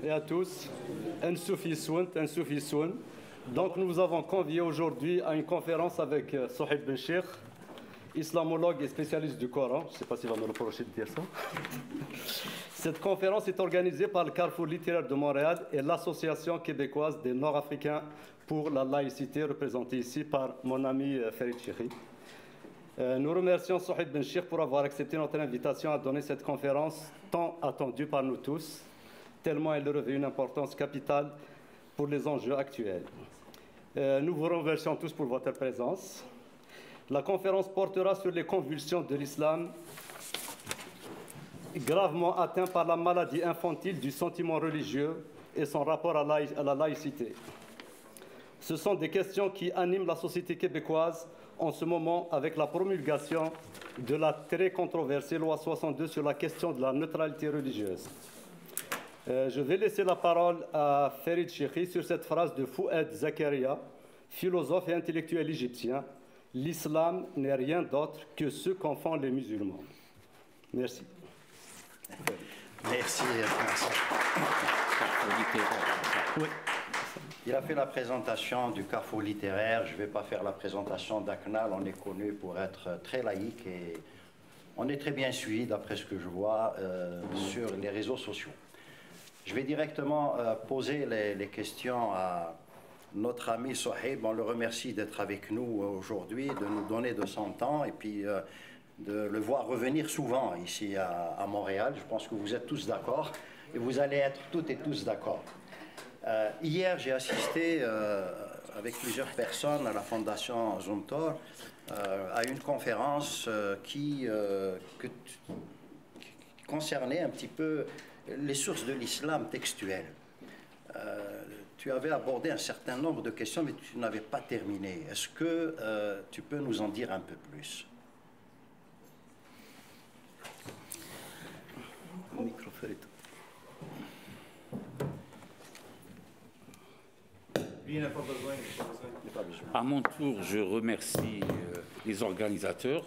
et à tous. Nsoufi Soun. Donc nous avons convié aujourd'hui à une conférence avec Souhaib Ben Cheikh, islamologue et spécialiste du Coran. Je ne sais pas s'il va me reprocher de dire ça. Cette conférence est organisée par le Carrefour littéraire de Montréal et l'Association québécoise des Nord-Africains pour la laïcité, représentée ici par mon ami Farid Chekhi. Nous remercions Souhaib Ben Cheikh pour avoir accepté notre invitation à donner cette conférence tant attendue par nous tous, tellement elle revêt une importance capitale pour les enjeux actuels. Nous vous remercions tous pour votre présence. La conférence portera sur les convulsions de l'islam, gravement atteint par la maladie infantile du sentiment religieux et son rapport à la laïcité. Ce sont des questions qui animent la société québécoise en ce moment avec la promulgation de la très controversée loi 62 sur la question de la neutralité religieuse. Je vais laisser la parole à Farid Chekhi sur cette phrase de Fouad Zakaria, philosophe et intellectuel égyptien. L'islam n'est rien d'autre que ce qu'en font les musulmans. Merci. Merci. Oui. Il a fait la présentation du Carrefour littéraire. Je ne vais pas faire la présentation d'ACNAL. On est connu pour être très laïque et on est très bien suivi, d'après ce que je vois, sur les réseaux sociaux. Je vais directement poser les questions à notre ami Souhaib. On le remercie d'être avec nous aujourd'hui, de nous donner de son temps et puis de le voir revenir souvent ici à Montréal. Je pense que vous êtes tous d'accord et vous allez être toutes et tous d'accord. Hier, j'ai assisté avec plusieurs personnes à la Fondation Zumthor à une conférence qui concernait un petit peu les sources de l'islam textuel. Tu avais abordé un certain nombre de questions, mais tu n'avais pas terminé. Est-ce que tu peux nous en dire un peu plus? À mon tour, je remercie les organisateurs.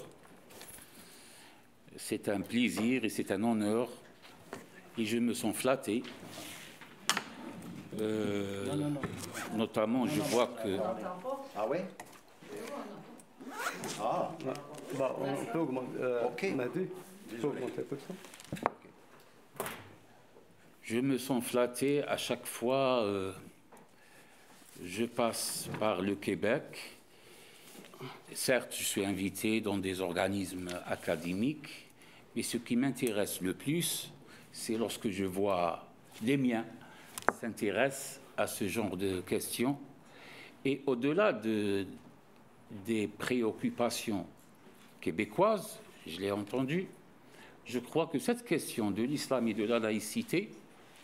C'est un plaisir et c'est un honneur. Et je me sens flatté. Notamment, je vois que... Ah oui? Ah. Bah, on peut augmenter. Ok. On a dit. On peut augmenter un peu ça. Je me sens flatté à chaque fois. Je passe par le Québec. Certes, je suis invité dans des organismes académiques, mais ce qui m'intéresse le plus, c'est lorsque je vois les miens s'intéressent à ce genre de questions. Et au-delà des préoccupations québécoises, je l'ai entendu, je crois que cette question de l'islam et de la laïcité,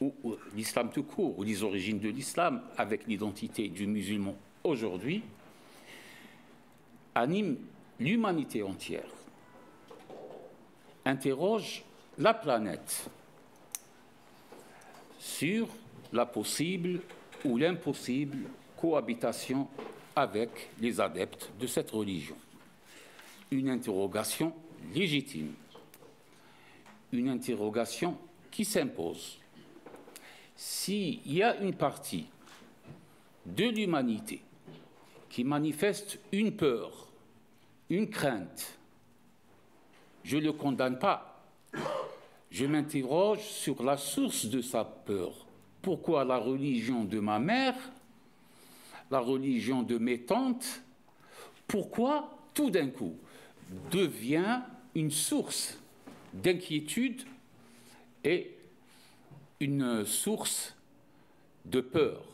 ou l'islam tout court, ou les origines de l'islam avec l'identité du musulman aujourd'hui, anime l'humanité entière, interroge la planète sur la possible ou l'impossible cohabitation avec les adeptes de cette religion. Une interrogation légitime, une interrogation qui s'impose. S'il y a une partie de l'humanité qui manifeste une peur, une crainte, je ne le condamne pas. Je m'interroge sur la source de sa peur. Pourquoi la religion de ma mère, la religion de mes tantes, pourquoi tout d'un coup devient une source d'inquiétude et une source de peur?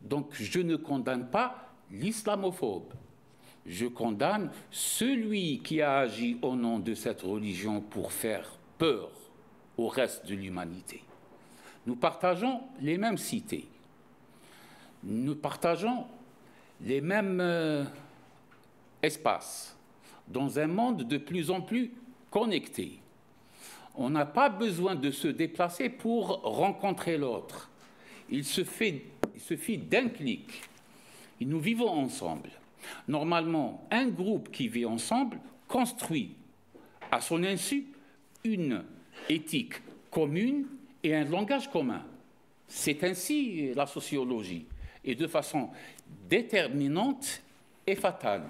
Donc je ne condamne pas l'islamophobe. Je condamne celui qui a agi au nom de cette religion pour faire peur au reste de l'humanité. Nous partageons les mêmes cités. Nous partageons les mêmes espaces dans un monde de plus en plus connecté. On n'a pas besoin de se déplacer pour rencontrer l'autre. Il suffit d'un clic. Et nous vivons ensemble. Normalement, un groupe qui vit ensemble construit à son insu une éthique commune et un langage commun. C'est ainsi la sociologie, et de façon déterminante et fatale.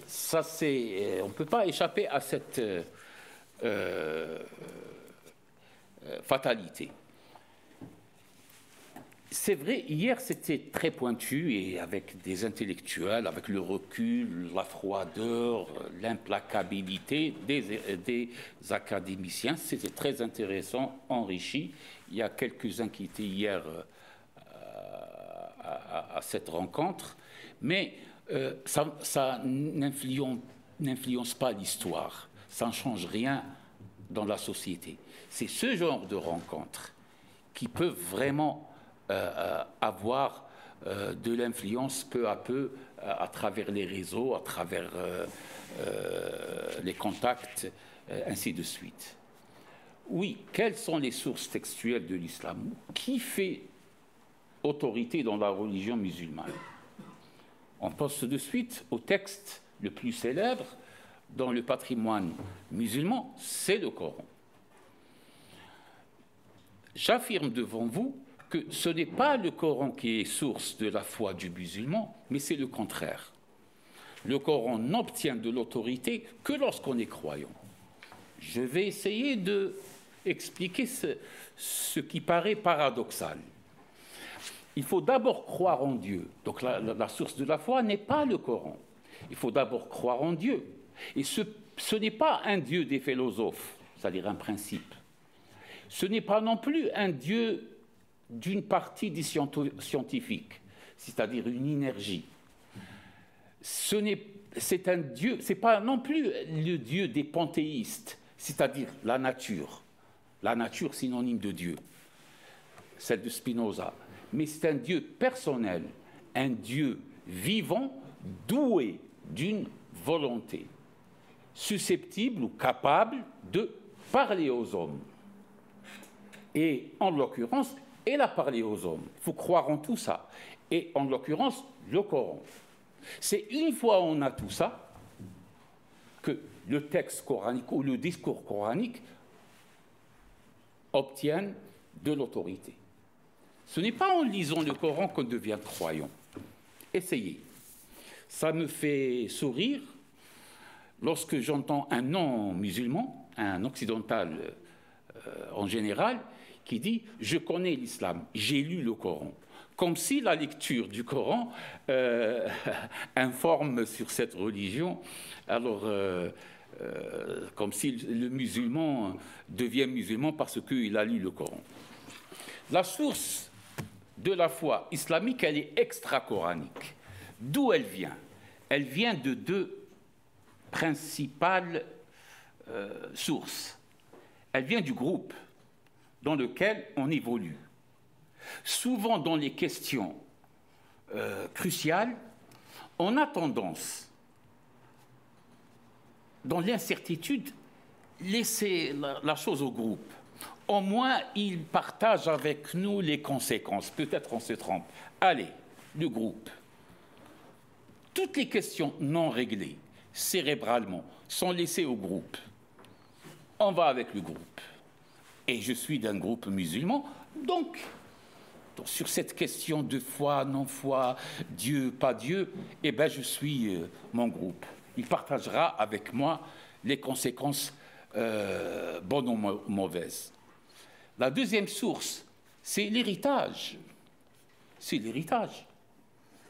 Ça, on ne peut pas échapper à cette fatalité. C'est vrai, hier c'était très pointu et avec des intellectuels, avec le recul, la froideur, l'implacabilité des académiciens. C'était très intéressant, enrichi. Il y a quelques-uns qui étaient hier à cette rencontre, mais ça n'influence pas l'histoire, ça ne change rien dans la société. C'est ce genre de rencontres qui peuvent vraiment avoir de l'influence peu à peu à travers les réseaux, à travers les contacts, ainsi de suite. Oui, quelles sont les sources textuelles de l'islam? Qui fait autorité dans la religion musulmane? On pense de suite au texte le plus célèbre dans le patrimoine musulman, c'est le Coran. J'affirme devant vous que ce n'est pas le Coran qui est source de la foi du musulman, mais c'est le contraire. Le Coran n'obtient de l'autorité que lorsqu'on est croyant. Je vais essayer d'expliquer ce qui paraît paradoxal. Il faut d'abord croire en Dieu. Donc la source de la foi n'est pas le Coran. Il faut d'abord croire en Dieu. Et ce n'est pas un Dieu des philosophes, c'est-à-dire un principe. Ce n'est pas non plus un Dieu d'une partie des scientifiques, c'est-à-dire une énergie. C'est un Dieu, c'est pas non plus le Dieu des panthéistes, c'est-à-dire la nature. La nature synonyme de Dieu, celle de Spinoza. Mais c'est un Dieu personnel, un Dieu vivant, doué d'une volonté, susceptible ou capable de parler aux hommes. Et en l'occurrence, elle a parlé aux hommes. Il faut croire en tout ça. Et en l'occurrence, le Coran. C'est une fois on a tout ça que le texte coranique ou le discours coranique obtiennent de l'autorité. Ce n'est pas en lisant le Coran qu'on devient croyant. Essayez. Ça me fait sourire lorsque j'entends un non-musulman, un occidental en général, qui dit « Je connais l'islam, j'ai lu le Coran ». Comme si la lecture du Coran informe sur cette religion, alors comme si le musulman devient musulman parce qu'il a lu le Coran. La source de la foi islamique, elle est extra-coranique. D'où elle vient? Elle vient de deux principales sources. Elle vient du groupe dans lequel on évolue. Souvent dans les questions cruciales, on a tendance, dans l'incertitude, laisser la chose au groupe. Au moins, ils partagent avec nous les conséquences. Peut-être on se trompe. Allez, le groupe. Toutes les questions non réglées, cérébralement, sont laissées au groupe. On va avec le groupe. Et je suis d'un groupe musulman, donc sur cette question de foi, non-foi, Dieu, pas Dieu, eh bien, je suis mon groupe. Il partagera avec moi les conséquences bonnes ou mauvaises. La deuxième source, c'est l'héritage. C'est l'héritage.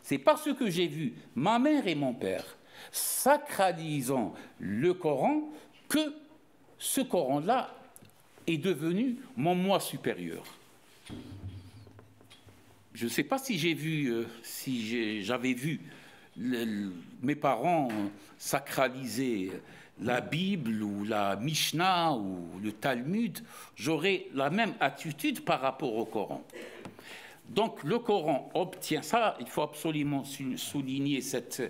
C'est parce que j'ai vu ma mère et mon père sacralisant le Coran que ce Coran-là est devenu mon moi supérieur. Je ne sais pas si j'avais vu mes parents sacraliser la Bible ou la Mishnah ou le Talmud, j'aurais la même attitude par rapport au Coran. Donc le Coran obtient ça, il faut absolument souligner cette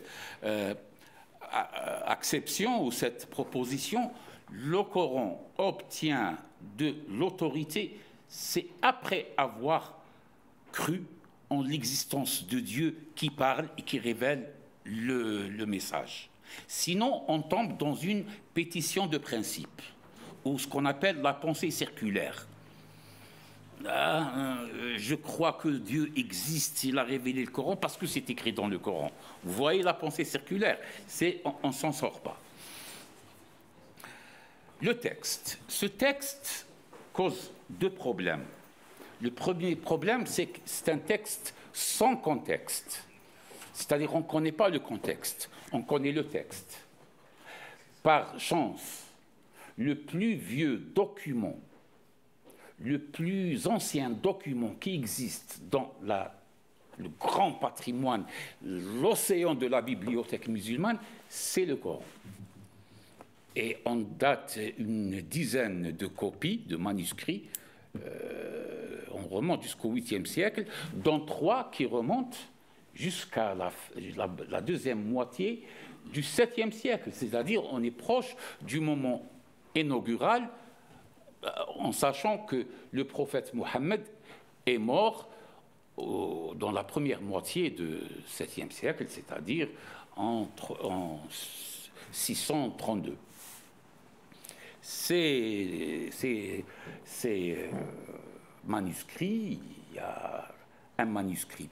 acception ou cette proposition. Le Coran obtient de l'autorité, c'est après avoir cru en l'existence de Dieu qui parle et qui révèle le message. Sinon, on tombe dans une pétition de principe, ou ce qu'on appelle la pensée circulaire. je crois que Dieu existe, il a révélé le Coran parce que c'est écrit dans le Coran. Vous voyez la pensée circulaire, on ne s'en sort pas. Le texte. Ce texte cause deux problèmes. Le premier problème, c'est que c'est un texte sans contexte. C'est-à-dire qu'on ne connaît pas le contexte, on connaît le texte. Par chance, le plus vieux document, le plus ancien document qui existe dans le grand patrimoine, l'océan de la bibliothèque musulmane, c'est le Coran. Et on date une dizaine de copies, de manuscrits, on remonte jusqu'au 8e siècle, dont 3 qui remontent jusqu'à la deuxième moitié du 7e siècle. C'est-à-dire on est proche du moment inaugural, en sachant que le prophète Mohammed est mort dans la première moitié du 7e siècle, c'est-à-dire en 632. Ces manuscrits, il y a un manuscrit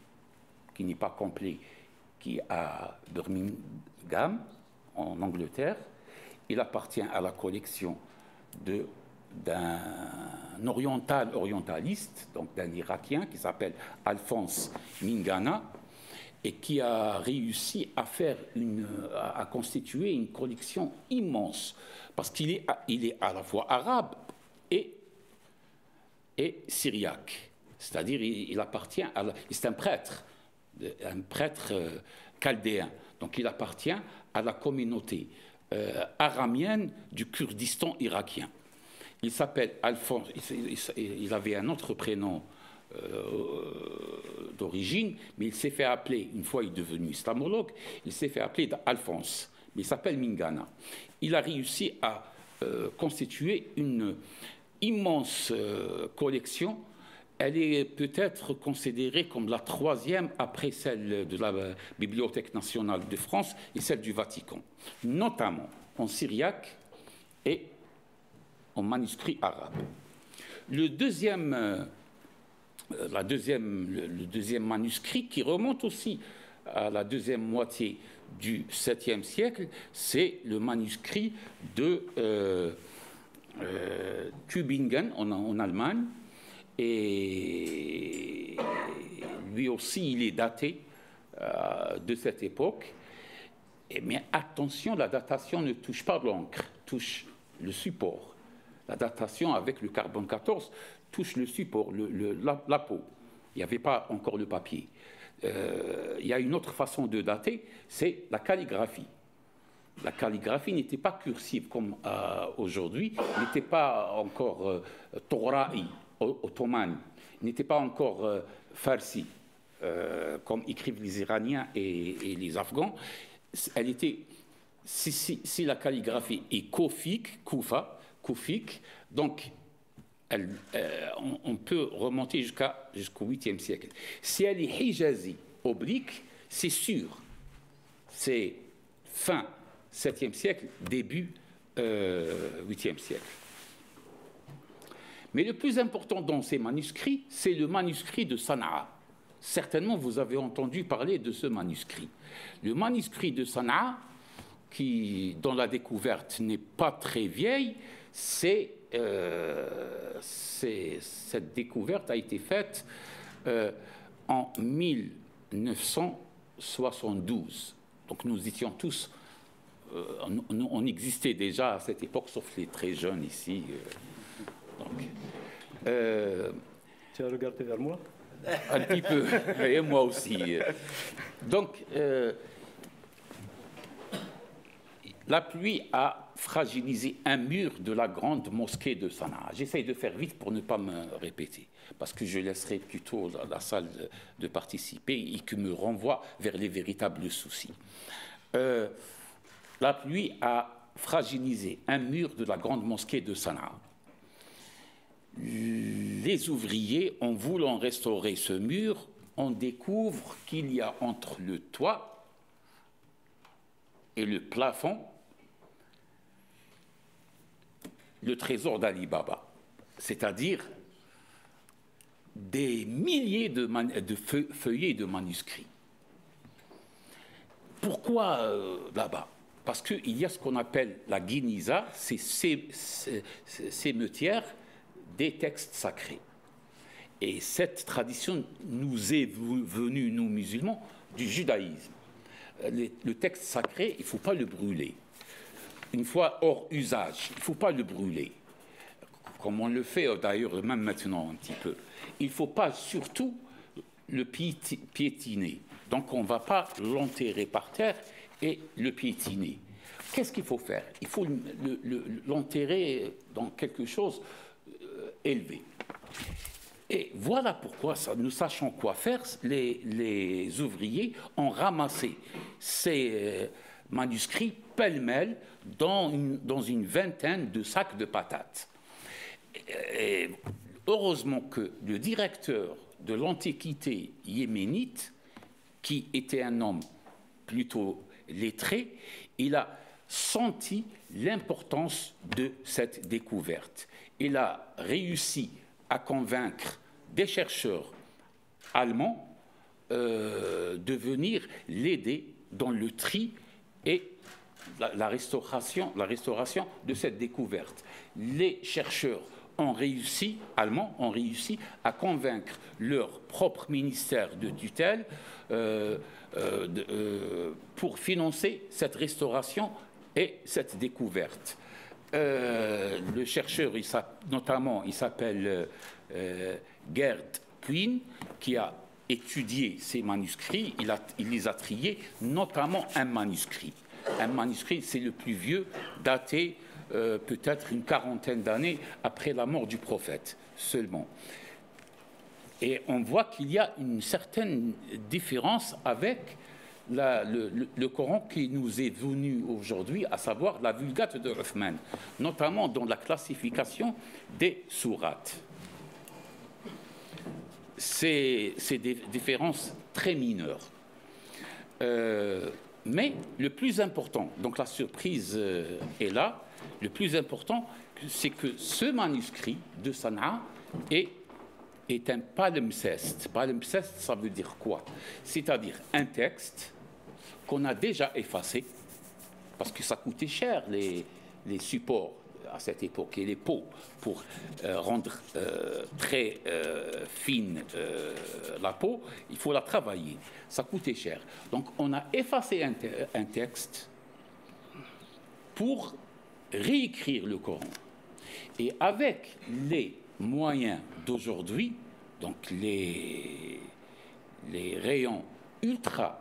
qui n'est pas complet, qui est à Birmingham, en Angleterre. Il appartient à la collection d'un orientaliste, donc d'un Irakien, qui s'appelle Alphonse Mingana, et qui a réussi à constituer une collection immense, parce qu'il est à la fois arabe et syriaque. C'est-à-dire, il appartient c'est un prêtre chaldéen. Donc, il appartient à la communauté aramienne du Kurdistan irakien. Il s'appelle Alphonse, il avait un autre prénom d'origine, mais il s'est fait appeler, une fois il est devenu islamologue, il s'est fait appeler Alphonse, mais il s'appelle Mingana. Il a réussi à constituer une immense collection. Elle est peut-être considérée comme la 3e après celle de la Bibliothèque nationale de France et celle du Vatican, notamment en syriaque et en manuscrit arabe. Le deuxième manuscrit, qui remonte aussi à la deuxième moitié du 7e siècle, c'est le manuscrit de Tübingen en Allemagne. Et lui aussi, il est daté de cette époque. Mais attention, la datation ne touche pas l'encre, touche le support. La datation avec le carbone 14 touche le support, la peau. Il n'y avait pas encore le papier. Il y a une autre façon de dater, c'est la calligraphie. La calligraphie n'était pas cursive comme aujourd'hui, n'était pas encore Tora'i, ottomane, n'était pas encore farsi, comme écrivent les Iraniens et les Afghans. Elle était, si la calligraphie est koufique, donc on peut remonter jusqu'au 8e siècle. Si elle est hijazi, oblique, c'est sûr, c'est fin 7e siècle, début 8e siècle. Mais le plus important dans ces manuscrits, c'est le manuscrit de Sanaa. Certainement, vous avez entendu parler de ce manuscrit. Le manuscrit de Sanaa, dont la découverte n'est pas très vieille, cette découverte a été faite en 1972. Donc nous étions tous, on existait déjà à cette époque, sauf les très jeunes ici. Tu as regardé vers moi? Un petit peu, et moi aussi. Donc, la pluie a fragilisé un mur de la grande mosquée de Sanaa. J'essaye de faire vite pour ne pas me répéter, parce que je laisserai plutôt la salle de participer et qui me renvoie vers les véritables soucis. La pluie a fragilisé un mur de la grande mosquée de Sanaa. Les ouvriers, en voulant restaurer ce mur, on découvre qu'il y a entre le toit et le plafond le trésor d'Ali Baba, c'est-à-dire des milliers de feuillets de manuscrits. Pourquoi là-bas? Parce qu'il y a ce qu'on appelle la Guiniza, c'est cimetière des textes sacrés. Et cette tradition nous est venue, nous musulmans, du judaïsme. Le texte sacré, il ne faut pas le brûler. Une fois hors usage, il ne faut pas le brûler. Comme on le fait d'ailleurs même maintenant un petit peu. Il ne faut pas surtout le piétiner. Donc on ne va pas l'enterrer par terre et le piétiner. Qu'est-ce qu'il faut faire? Il faut l'enterrer dans quelque chose élevé. Et voilà pourquoi, nous sachons quoi faire, les ouvriers ont ramassé ces manuscrits pêle-mêle dans une vingtaine de sacs de patates. Et heureusement que le directeur de l'Antiquité yéménite, qui était un homme plutôt lettré, il a senti l'importance de cette découverte. Il a réussi à convaincre des chercheurs allemands de venir l'aider dans le tri et la restauration de cette découverte. Les chercheurs allemands ont réussi à convaincre leur propre ministère de tutelle pour financer cette restauration et cette découverte. Le chercheur, notamment, il s'appelle Gerd Quinn, qui a étudié ces manuscrits, il les a triés, notamment un manuscrit. Un manuscrit, c'est le plus vieux, daté peut-être une quarantaine d'années après la mort du prophète seulement. Et on voit qu'il y a une certaine différence avec le Coran qui nous est venu aujourd'hui, à savoir la Vulgate de Uthman, notamment dans la classification des sourates. C'est des différences très mineures. Mais le plus important, donc la surprise est là, le plus important, c'est que ce manuscrit de Sanaa est un palimpseste. Palimpseste, ça veut dire quoi? C'est-à-dire un texte qu'on a déjà effacé, parce que ça coûtait cher, les supports à cette époque, et les peaux, pour rendre très fine la peau, il faut la travailler. Ça coûtait cher. Donc on a effacé un texte pour réécrire le Coran. Et avec les moyens d'aujourd'hui, donc les rayons ultra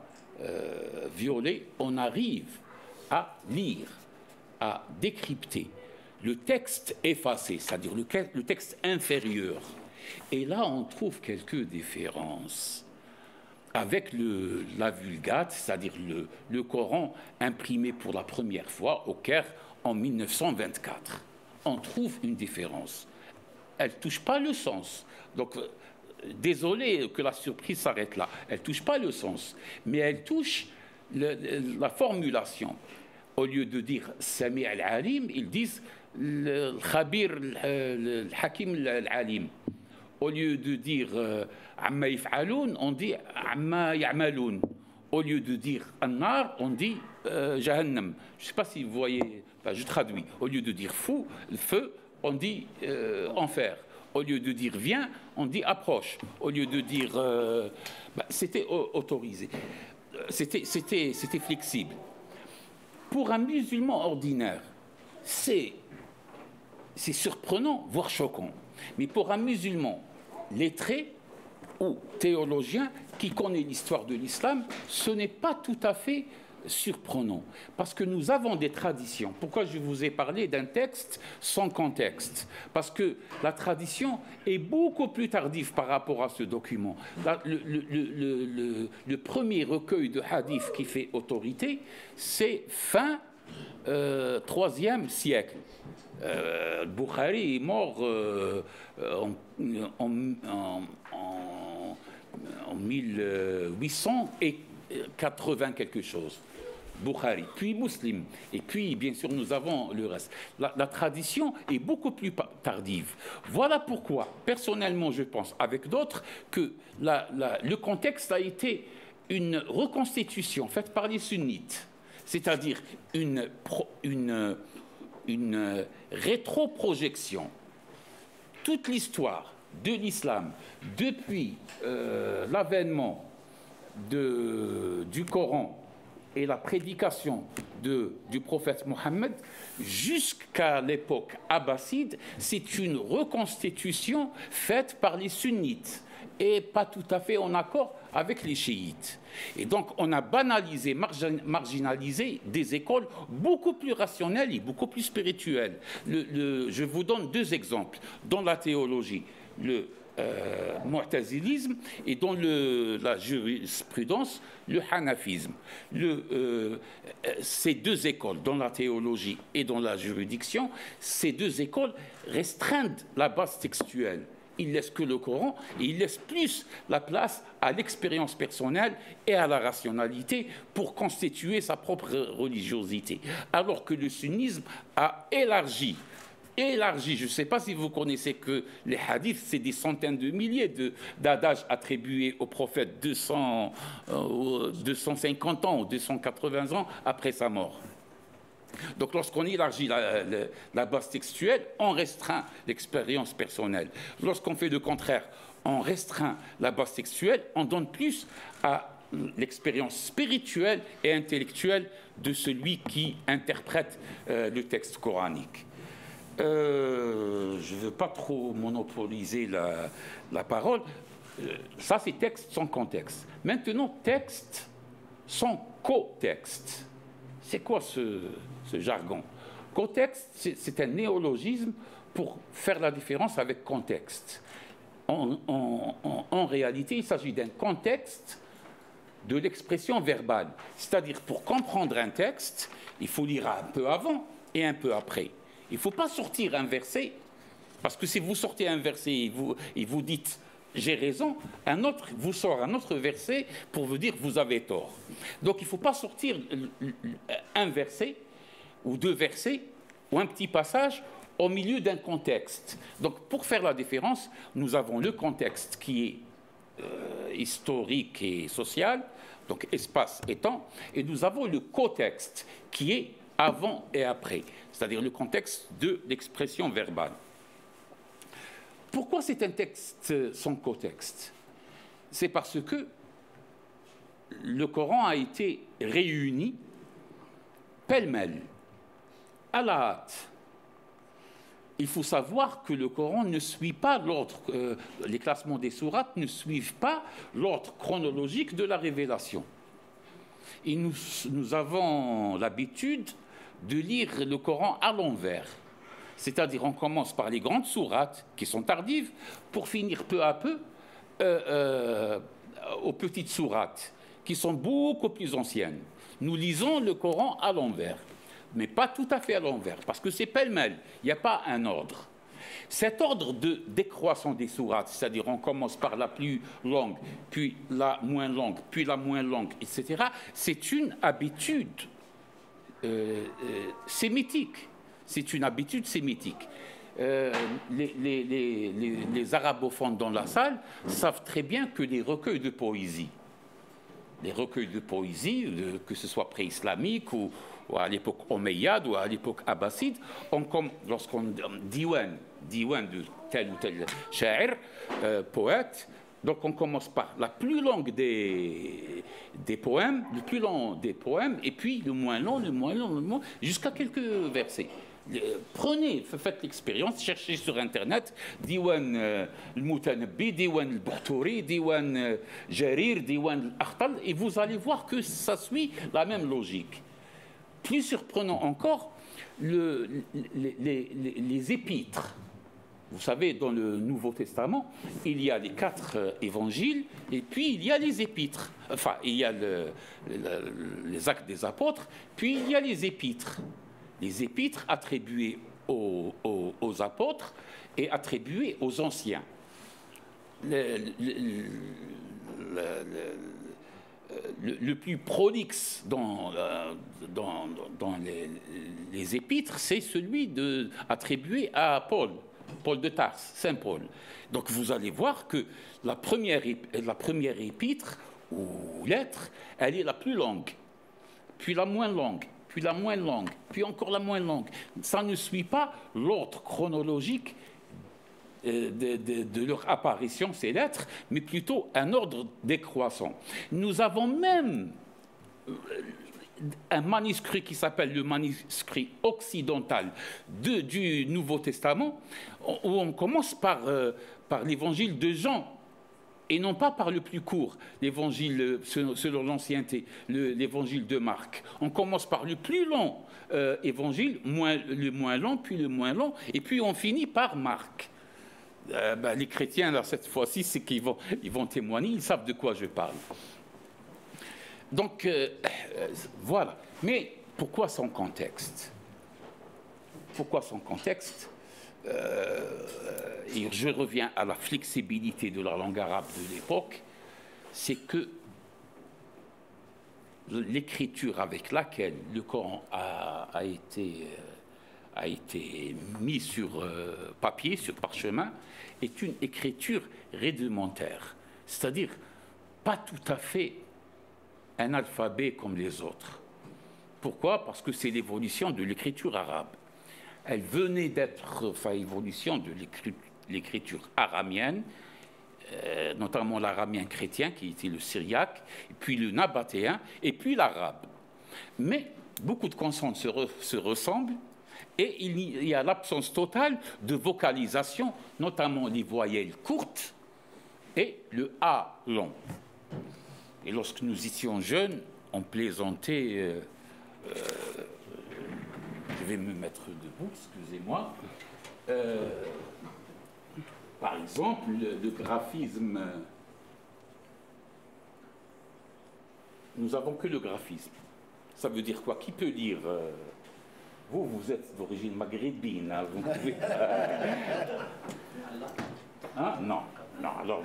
violets, on arrive à lire, à décrypter le texte effacé, c'est-à-dire le texte inférieur. Et là, on trouve quelques différences avec la Vulgate, c'est-à-dire le Coran imprimé pour la première fois au Caire en 1924. On trouve une différence. Elle ne touche pas le sens. Donc, désolé que la surprise s'arrête là. Elle ne touche pas le sens, mais elle touche la formulation. Au lieu de dire « Sami al-Alim », ils disent le Khabir al-Hakim al-Alim. Au lieu de dire Amma yaf'aloun, on dit Amma ya'maloun. Au lieu de dire An-Nar, on dit Jahannam. Je ne sais pas si vous voyez, enfin, je traduis. Au lieu de dire feu, on dit enfer. Au lieu de dire viens, on dit approche. Au lieu de dire c'était autorisé. C'était flexible. Pour un musulman ordinaire, c'est surprenant, voire choquant. Mais pour un musulman lettré ou théologien qui connaît l'histoire de l'islam, ce n'est pas tout à fait surprenant. Parce que nous avons des traditions. Pourquoi je vous ai parlé d'un texte sans contexte? Parce que la tradition est beaucoup plus tardive par rapport à ce document. Le premier recueil de hadith qui fait autorité, c'est fin 3e siècle. Bukhari est mort en 1880 quelque chose. Bukhari, puis Muslim, et puis bien sûr nous avons le reste. La tradition est beaucoup plus tardive. Voilà pourquoi, personnellement je pense, avec d'autres, que le contexte a été une reconstitution faite par les sunnites, c'est-à-dire une rétroprojection. Toute l'histoire de l'islam, depuis l'avènement du Coran et la prédication du prophète Mohammed jusqu'à l'époque abbasside, c'est une reconstitution faite par les sunnites et pas tout à fait en accord avec les chiites. Et donc on a banalisé, marginalisé des écoles beaucoup plus rationnelles et beaucoup plus spirituelles. Je vous donne deux exemples. Dans la théologie, le mu'tazilisme, et dans la jurisprudence, le hanafisme. Ces deux écoles, dans la théologie et dans la juridiction, ces deux écoles restreignent la base textuelle. Ils laissent que le Coran et ils laissent plus la place à l'expérience personnelle et à la rationalité pour constituer sa propre religiosité. Alors que le sunnisme a élargi, je ne sais pas si vous connaissez que les hadiths, c'est des centaines de milliers d'adages attribués au prophète 250 ans ou 280 ans après sa mort. Donc lorsqu'on élargit la base textuelle, on restreint l'expérience personnelle. Lorsqu'on fait le contraire, on restreint la base textuelle, on donne plus à l'expérience spirituelle et intellectuelle de celui qui interprète le texte coranique. Je ne veux pas trop monopoliser la parole. Ça, c'est texte sans contexte. Maintenant, texte sans co-texte. C'est quoi ce jargon? Co-texte, c'est un néologisme pour faire la différence avec contexte. En réalité, il s'agit d'un contexte de l'expression verbale. C'est-à-dire, pour comprendre un texte, il faut lire un peu avant et un peu après. Il ne faut pas sortir un verset, parce que si vous sortez un verset et vous dites « j'ai raison », un autre vous sort un autre verset pour vous dire « vous avez tort ». Donc il ne faut pas sortir un verset ou deux versets ou un petit passage au milieu d'un contexte. Donc pour faire la différence, nous avons le contexte qui est historique et social, donc espace et temps, et nous avons le contexte qui est avant et après, c'est-à-dire le contexte de l'expression verbale. Pourquoi c'est un texte sans contexte? C'est parce que le Coran a été réuni pêle-mêle, à la hâte. Il faut savoir que le Coran ne suit pas l'ordre, les classements des sourates ne suivent pas l'ordre chronologique de la révélation. Et nous avons l'habitude de lire le Coran à l'envers. C'est-à-dire on commence par les grandes sourates qui sont tardives pour finir peu à peu aux petites sourates qui sont beaucoup plus anciennes. Nous lisons le Coran à l'envers, mais pas tout à fait à l'envers, parce que c'est pêle-mêle, il n'y a pas un ordre. Cet ordre de décroissance des sourates, c'est-à-dire on commence par la plus longue, puis la moins longue, puis la moins longue, etc., c'est une habitude sémitique. C'est une habitude sémitique. Les arabophones dans la salle savent très bien que les recueils de poésie, que ce soit pré-islamique ou à l'époque omeyyade ou à l'époque abbasside, lorsqu'on diwan de tel ou tel sha'ir, poète, donc on commence par la plus longue des poèmes, le plus long des poèmes, et puis le moins long, jusqu'à quelques versets. Faites l'expérience, cherchez sur Internet, Diwan al-Mutanabbi, Diwan al-Buhturi, Diwan Jarir, Diwan al-Akhtal, et vous allez voir que ça suit la même logique. Plus surprenant encore, les épîtres. Vous savez, dans le Nouveau Testament, il y a les 4 évangiles et puis il y a les épîtres. Enfin, il y a les actes des apôtres, puis il y a les épîtres. Les épîtres attribués aux apôtres et attribués aux anciens. le plus prolixe dans les épîtres, c'est celui attribué à Paul de Tarse, Saint Paul. Donc vous allez voir que la première épître, ou lettre, elle est la plus longue, puis la moins longue, puis la moins longue, puis encore la moins longue. Ça ne suit pas l'ordre chronologique de leur apparition, ces lettres, mais plutôt un ordre décroissant. Nous avons même un manuscrit qui s'appelle le manuscrit occidental du Nouveau Testament, où on commence par l'évangile de Jean, et non pas par le plus court, l'évangile selon l'ancienneté, l'évangile de Marc. On commence par le plus long évangile, le moins long, puis le moins long, et puis on finit par Marc. Les chrétiens, là, cette fois-ci, c'est qu'ils vont témoigner, ils savent de quoi je parle. Donc, voilà. Mais pourquoi son contexte? Pourquoi son contexte? Et je reviens à la flexibilité de la langue arabe de l'époque, c'est que l'écriture avec laquelle le Coran a été mis sur papier, sur parchemin, est une écriture rudimentaire, c'est-à-dire pas tout à fait un alphabet comme les autres. Pourquoi? Parce que c'est l'évolution de l'écriture arabe. Elle venait d'être, évolution de l'écriture aramienne, notamment l'aramien chrétien, qui était le syriaque, et puis le nabatéen, et puis l'arabe. Mais beaucoup de consonnes se ressemblent, et il y a l'absence totale de vocalisation, notamment les voyelles courtes et le A long. Et lorsque nous étions jeunes, on plaisantait... je vais me mettre debout, excusez-moi. Par exemple, le graphisme... Nous n'avons que le graphisme. Ça veut dire quoi? Qui peut lire vous êtes d'origine maghrébine, hein, vous pouvez... Hein? Non, alors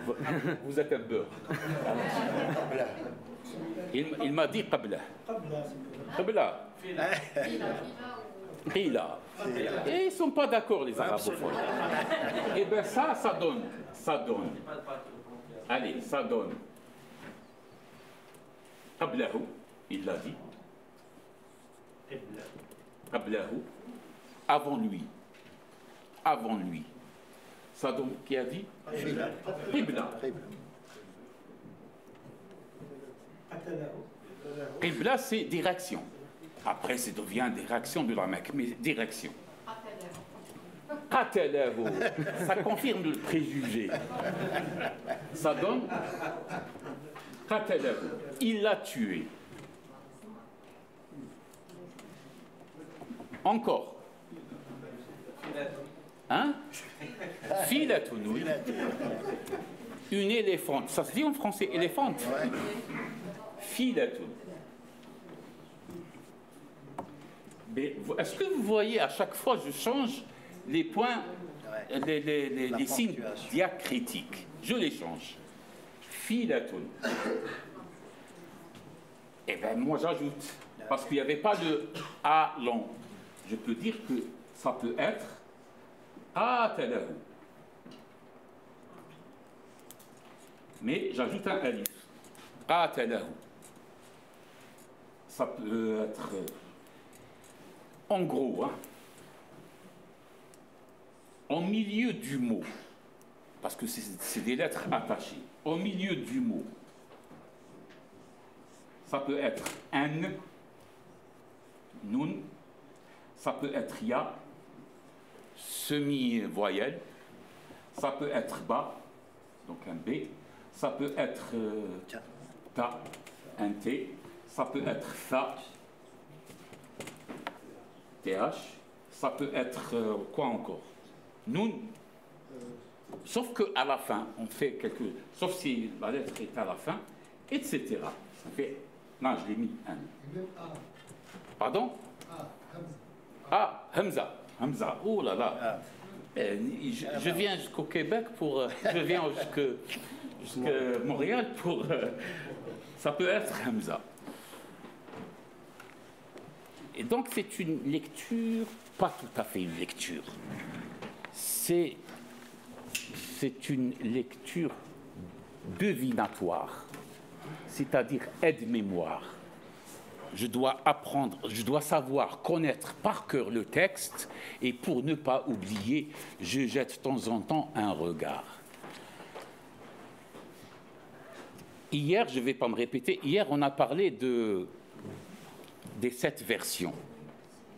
vous êtes un beurre. Il m'a dit qabla. Qabla. Qila. Et ils ne sont pas d'accord, les arabophones. Eh bien ça donne. Allez, ça donne. Qablahu, il l'a dit. Qablahu, avant lui. Ça donne, qui a dit? Qibla. Qibla, c'est direction. Après, ça devient direction de la Mecque, mais direction. Qatalahu. Ça confirme le préjugé. Ça donne Qatalahu. Il l'a tué. Encore. Hein? Filatounou. Une éléphante. Ça se dit en français, éléphante? Filatounou. Mais est-ce que vous voyez, à chaque fois, je change les points, les signes diacritiques. Je les change. Filatounou. Eh bien, moi, j'ajoute. Parce qu'il n'y avait pas de A long. Je peux dire que ça peut être qatalahu. Mais j'ajoute un alif. Qatalahu. Ça peut être en gros, hein, en milieu du mot, parce que c'est des lettres attachées, au milieu du mot, ça peut être un, nun, ça peut être ya, semi-voyelle, ça peut être ba, donc un b, ça peut être ta, un t, ça peut être tha, th, ça peut être quoi encore? Nun, sauf qu'à la fin, on fait quelque... Sauf si la lettre est à la fin, etc. Ça fait... Non, je l'ai mis un. Pardon? Ah, Hamza. Hamza. Oh là là. Je viens jusqu'au Québec pour... je viens jusqu'à Montréal pour... Ça peut être Hamza. Et donc c'est une lecture, pas tout à fait une lecture. C'est une lecture devinatoire, c'est-à-dire aide-mémoire. Je dois apprendre, je dois savoir connaître par cœur le texte, et pour ne pas oublier, je jette de temps en temps un regard. Hier, je ne vais pas me répéter, hier on a parlé des 7 versions.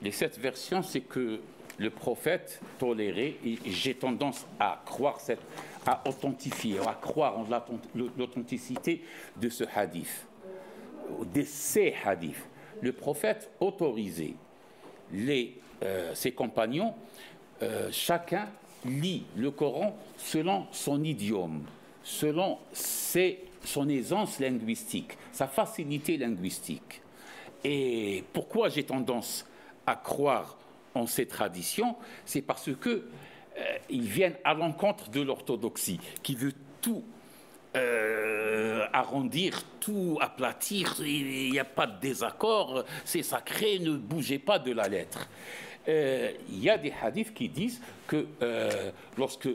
Les 7 versions, c'est que le prophète tolérait, et j'ai tendance à croire, à authentifier, à croire en l'authenticité de ce hadith, de ces hadiths. Le prophète autorisait ses compagnons, chacun lit le Coran selon son idiome, selon son aisance linguistique, sa facilité linguistique. Et pourquoi j'ai tendance à croire en ces traditions, c'est parce que ils viennent à l'encontre de l'orthodoxie, qui veut tout arrondir, tout aplatir, il n'y a pas de désaccord, c'est sacré, ne bougez pas de la lettre. Il y a des hadiths qui disent que lorsque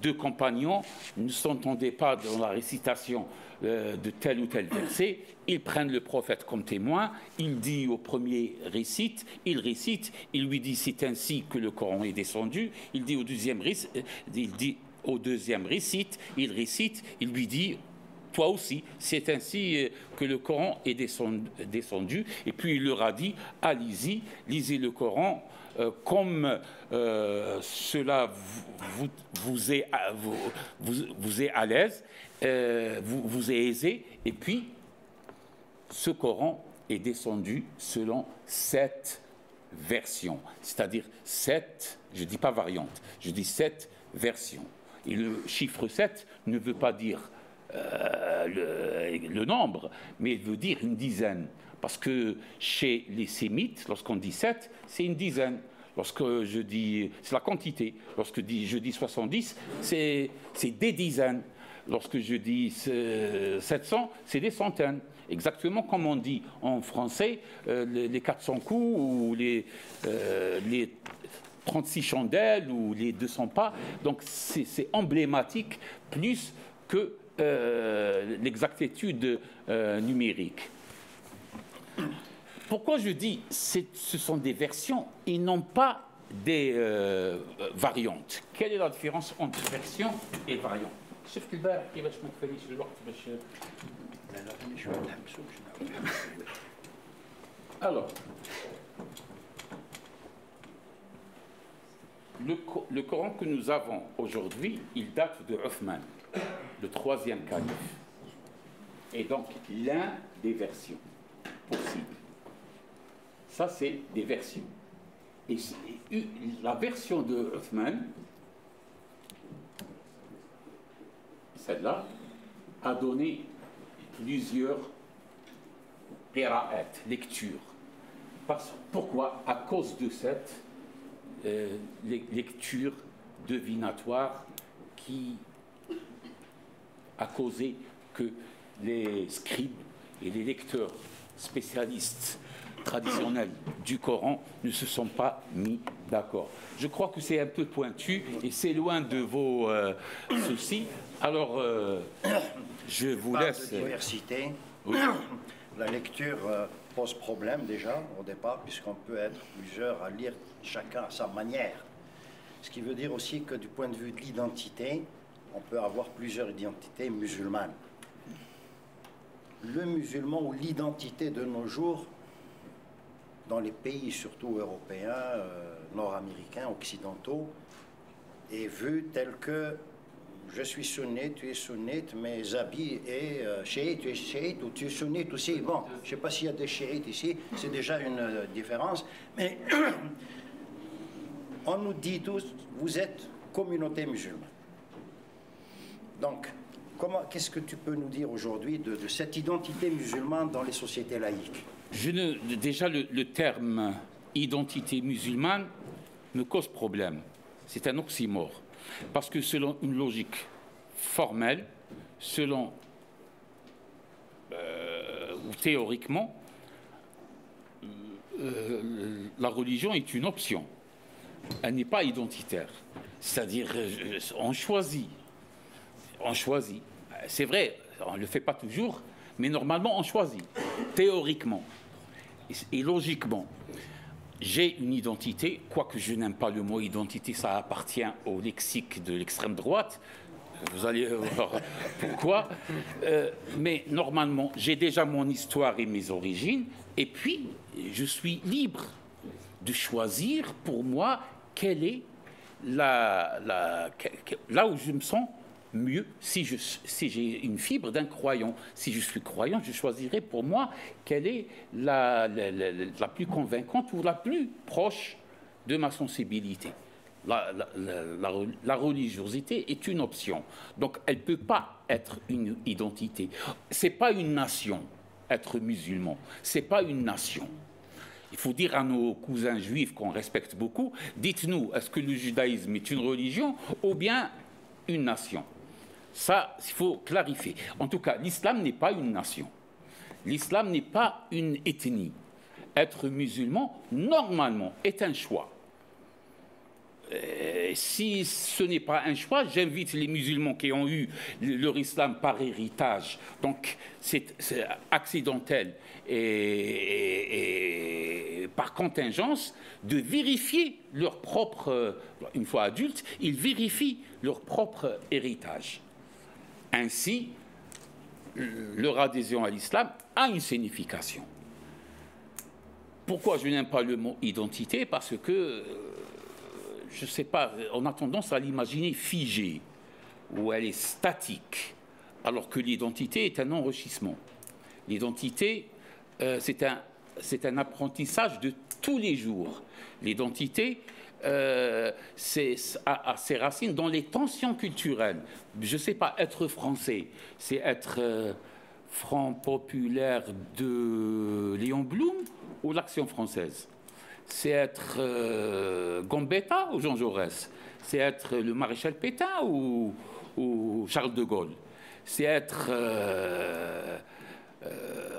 deux compagnons ne s'entendaient pas dans la récitation de tel ou tel verset, ils prennent le prophète comme témoin, il dit au premier récite, il lui dit c'est ainsi que le Coran est descendu, il dit au deuxième récite, il lui dit toi aussi, c'est ainsi que le Coran est descendu, et puis il leur a dit allez-y, lisez le Coran comme cela vous est à l'aise, vous est aisé, et puis ce Coran est descendu selon 7 versions, c'est-à-dire 7, je ne dis pas variantes, je dis 7 versions. Et le chiffre 7 ne veut pas dire le nombre, mais il veut dire une dizaine. Parce que chez les sémites, lorsqu'on dit 7, c'est une dizaine. Lorsque je dis, c'est la quantité. Lorsque je dis 70, c'est des dizaines. Lorsque je dis 700, c'est des centaines. Exactement comme on dit en français les 400 coups ou les 36 chandelles ou les 200 pas. Donc c'est emblématique plus que l'exactitude numérique. Pourquoi je dis ce sont des versions et non pas des variantes? Quelle est la différence entre version et variante? شفت البارح كيفاش ما كفانيش الوقت باش Alors, le Coran que nous avons aujourd'hui, il date de Othman, le 3e calife. Et donc, l'un des versions possibles. Ça, c'est des versions. Et la version de Othman, celle-là, a donné plusieurs qira'at, lectures. Pourquoi? À cause de cette lecture divinatoire qui a causé que les scribes et les lecteurs spécialistes traditionnels du Coran ne se sont pas mis d'accord. Je crois que c'est un peu pointu et c'est loin de vos soucis. Alors, je vous laisse... De diversité. Oui. La lecture pose problème déjà au départ, puisqu'on peut être plusieurs à lire chacun à sa manière. Ce qui veut dire aussi que du point de vue de l'identité, on peut avoir plusieurs identités musulmanes. Le musulman ou l'identité de nos jours, dans les pays surtout européens, nord-américains, occidentaux, est vu tel que je suis sunnite, tu es sunnite, mes habits et chiite, tu es chiite ou tu es sunnite aussi. Bon, je ne sais pas s'il y a des chiites ici, c'est déjà une différence, mais on nous dit tous, vous êtes communauté musulmane. Donc, qu'est-ce que tu peux nous dire aujourd'hui de cette identité musulmane dans les sociétés laïques? Déjà, le terme identité musulmane me cause problème. C'est un oxymore. Parce que selon une logique formelle, selon théoriquement, la religion est une option. Elle n'est pas identitaire. C'est-à-dire, on choisit. On choisit. C'est vrai, on ne le fait pas toujours, mais normalement, on choisit. Théoriquement et logiquement. J'ai une identité, quoique je n'aime pas le mot identité, ça appartient au lexique de l'extrême droite. Vous allez voir pourquoi. Mais normalement, j'ai déjà mon histoire et mes origines, et puis je suis libre de choisir pour moi quelle est là où je me sens mieux. Si j'ai une fibre d'un croyant, si je suis croyant, je choisirai pour moi quelle est la plus convaincante ou la plus proche de ma sensibilité. La religiosité est une option. Donc, elle ne peut pas être une identité. Ce n'est pas une nation, être musulman. Ce n'est pas une nation. Il faut dire à nos cousins juifs qu'on respecte beaucoup, dites-nous, est-ce que le judaïsme est une religion ou bien une nation? Ça, il faut clarifier. En tout cas, l'islam n'est pas une nation. L'islam n'est pas une ethnie. Être musulman, normalement, est un choix. Si ce n'est pas un choix, j'invite les musulmans qui ont eu leur islam par héritage, donc c'est accidentel et par contingence, de vérifier leur propre, une fois adultes, ils vérifient leur propre héritage. Ainsi, leur adhésion à l'islam a une signification. Pourquoi je n'aime pas le mot identité? Parce que je ne sais pas, on a tendance à l'imaginer figée, ou elle est statique, alors que l'identité est un enrichissement. L'identité, c'est un apprentissage de tous les jours. L'identité a ses racines dans les tensions culturelles. Je ne sais pas, être français, c'est être franc populaire de Léon Blum ou l'Action française? C'est être Gambetta ou Jean Jaurès? C'est être le maréchal Pétain ou Charles de Gaulle? C'est être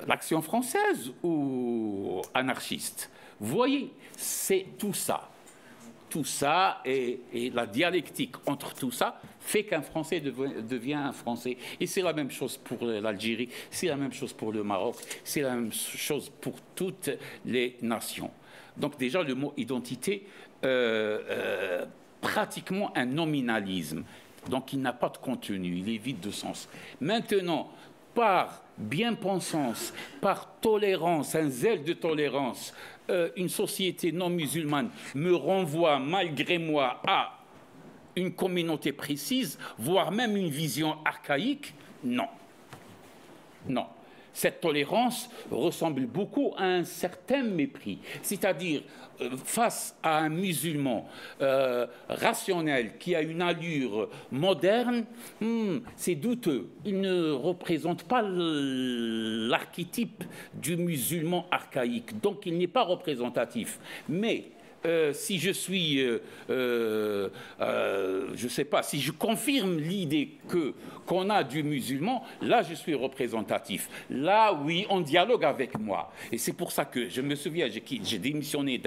l'Action française ou anarchiste? Vous voyez, c'est tout ça. Tout ça et la dialectique entre tout ça fait qu'un Français devient un Français. Et c'est la même chose pour l'Algérie, c'est la même chose pour le Maroc, c'est la même chose pour toutes les nations. Donc déjà, le mot identité, pratiquement un nominalisme. Donc il n'a pas de contenu, il est vide de sens. Maintenant, par bien-pensance, par tolérance, un zèle de tolérance, une société non musulmane me renvoie malgré moi à une communauté précise, voire même une vision archaïque? Non. Non. Cette tolérance ressemble beaucoup à un certain mépris. C'est-à-dire, face à un musulman rationnel qui a une allure moderne, c'est douteux. Il ne représente pas l'archétype du musulman archaïque. Donc, il n'est pas représentatif. Mais si je suis, je ne sais pas, si je confirme l'idée qu'on a du musulman, là je suis représentatif. Là, oui, on dialogue avec moi. Et c'est pour ça que je me souviens, j'ai démissionné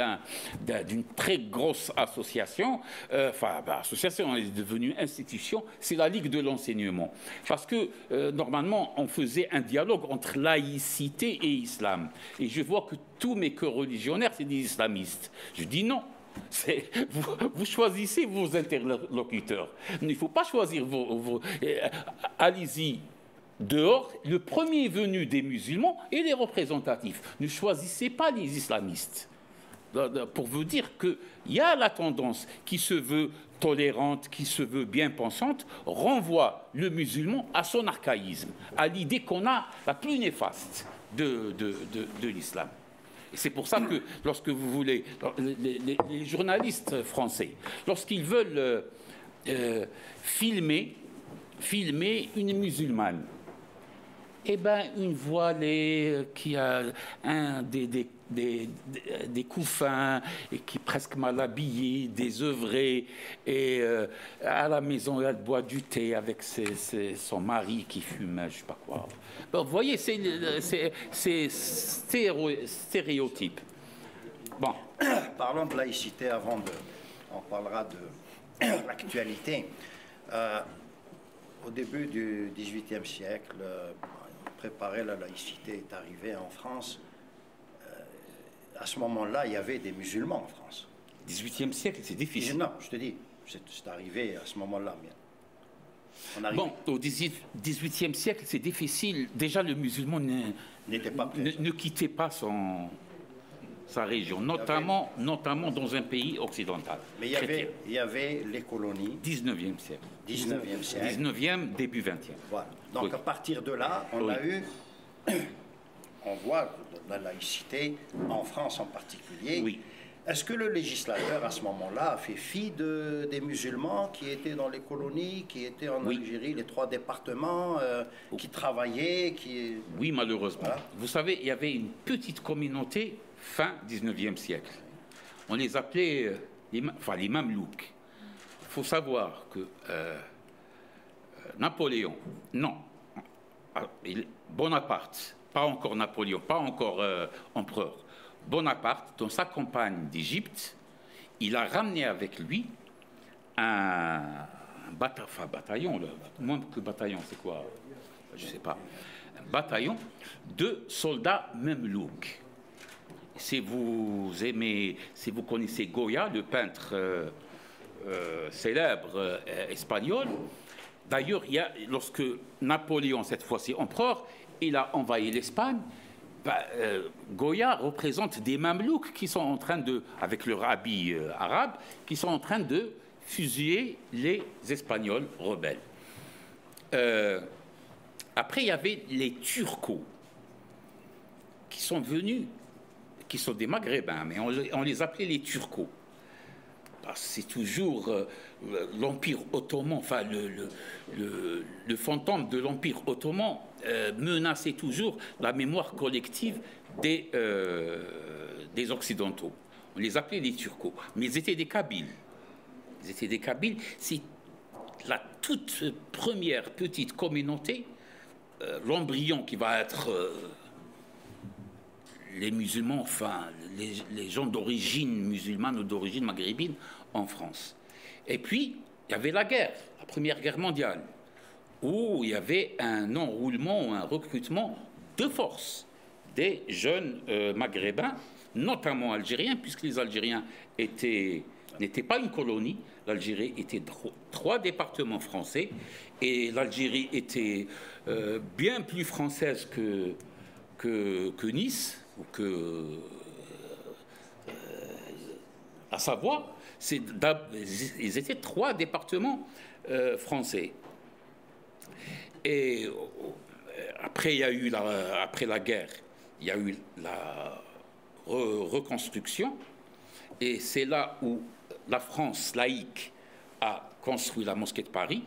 d'une très grosse association. Association est devenue institution, c'est la Ligue de l'enseignement. Parce que normalement, on faisait un dialogue entre laïcité et islam. Et je vois que tous mes co-religionnaires, c'est des islamistes. Je dis non. Vous choisissez vos interlocuteurs. Il ne faut pas choisir allez-y dehors. Le premier venu des musulmans est les représentatifs. Ne choisissez pas les islamistes. Pour vous dire qu'il y a la tendance qui se veut tolérante, qui se veut bien pensante, renvoie le musulman à son archaïsme, à l'idée qu'on a la plus néfaste de l'islam. C'est pour ça que lorsque vous voulez, les journalistes français, lorsqu'ils veulent filmer une musulmane, eh bien, une voilée qui a des des couffins, et qui presque mal habillés, désœuvrés, et à la maison elle boit du thé avec son mari qui fume, je sais pas quoi. Bon, vous voyez, c'est stéréotype. Bon. Parlons de laïcité avant on parlera de l'actualité. Au début du XVIIIe siècle, préparer la laïcité est arrivé en France. À ce moment-là, il y avait des musulmans en France. 18e siècle, c'est difficile. Non, je te dis, c'est arrivé à ce moment-là. Bon, au 18e siècle, c'est difficile. Déjà, le musulman ne quittait pas sa région, notamment dans un pays occidental. Mais il y avait les colonies. 19e siècle. 19e siècle. 19e, début 20e. Voilà. Donc, à partir de là, on a eu... On voit la laïcité, en France en particulier. Oui. Est-ce que le législateur, à ce moment-là, a fait fi des musulmans qui étaient dans les colonies, qui étaient en Algérie, les 3 départements, qui travaillaient, qui... Oui, malheureusement. Voilà. Vous savez, il y avait une petite communauté fin 19e siècle. On les appelait les Mamelouks. Il faut savoir que Napoléon, non, Bonaparte, pas encore Napoléon, pas encore empereur. Bonaparte, dans sa campagne d'Égypte, il a ramené avec lui un bataillon, moins que bataillon, c'est quoi? Je ne sais pas. Un bataillon de soldats mamelouks. Si vous connaissez Goya, le peintre célèbre espagnol, d'ailleurs, lorsque Napoléon, cette fois-ci empereur, il a envahi l'Espagne, Goya représente des Mamelouks qui sont en train avec leur habit arabe, qui sont en train de fusiller les Espagnols rebelles. Après, il y avait les Turcos, qui sont venus, qui sont des Maghrébins, mais on les appelait les Turcos. C'est toujours l'Empire ottoman, enfin le fantôme de l'Empire ottoman menaçait toujours la mémoire collective des Occidentaux. On les appelait les Turcos, mais ils étaient des Kabyles. C'est la toute première petite communauté, l'embryon qui va être les musulmans, enfin les gens d'origine musulmane ou d'origine maghrébine en France. Et puis, il y avait la guerre, la Première Guerre mondiale, où il y avait un enroulement, un recrutement de force des jeunes maghrébins, notamment algériens, puisque les Algériens n'étaient pas une colonie. L'Algérie était 3 départements français, et l'Algérie était bien plus française que Nice, ou à Savoie. Ils étaient 3 départements français. Et après, après la guerre, il y a eu la reconstruction, et c'est là où la France laïque a construit la mosquée de Paris.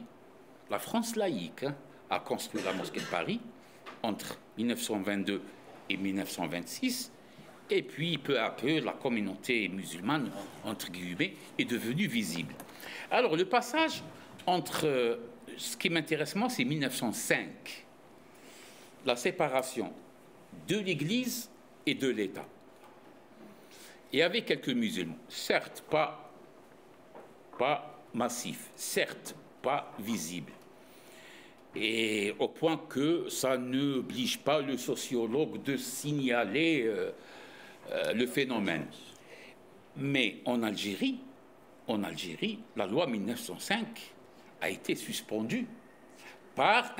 La France laïque a construit la mosquée de Paris entre 1922 et 1926, et puis peu à peu la communauté musulmane, entre guillemets, est devenue visible. Alors le passage entre, ce qui m'intéresse moi, c'est 1905, la séparation de l'Église et de l'État. Il y avait quelques musulmans, certes pas massifs, certes pas visibles, et au point que ça n'oblige pas le sociologue de signaler le phénomène. Mais en Algérie, la loi 1905 a été suspendue par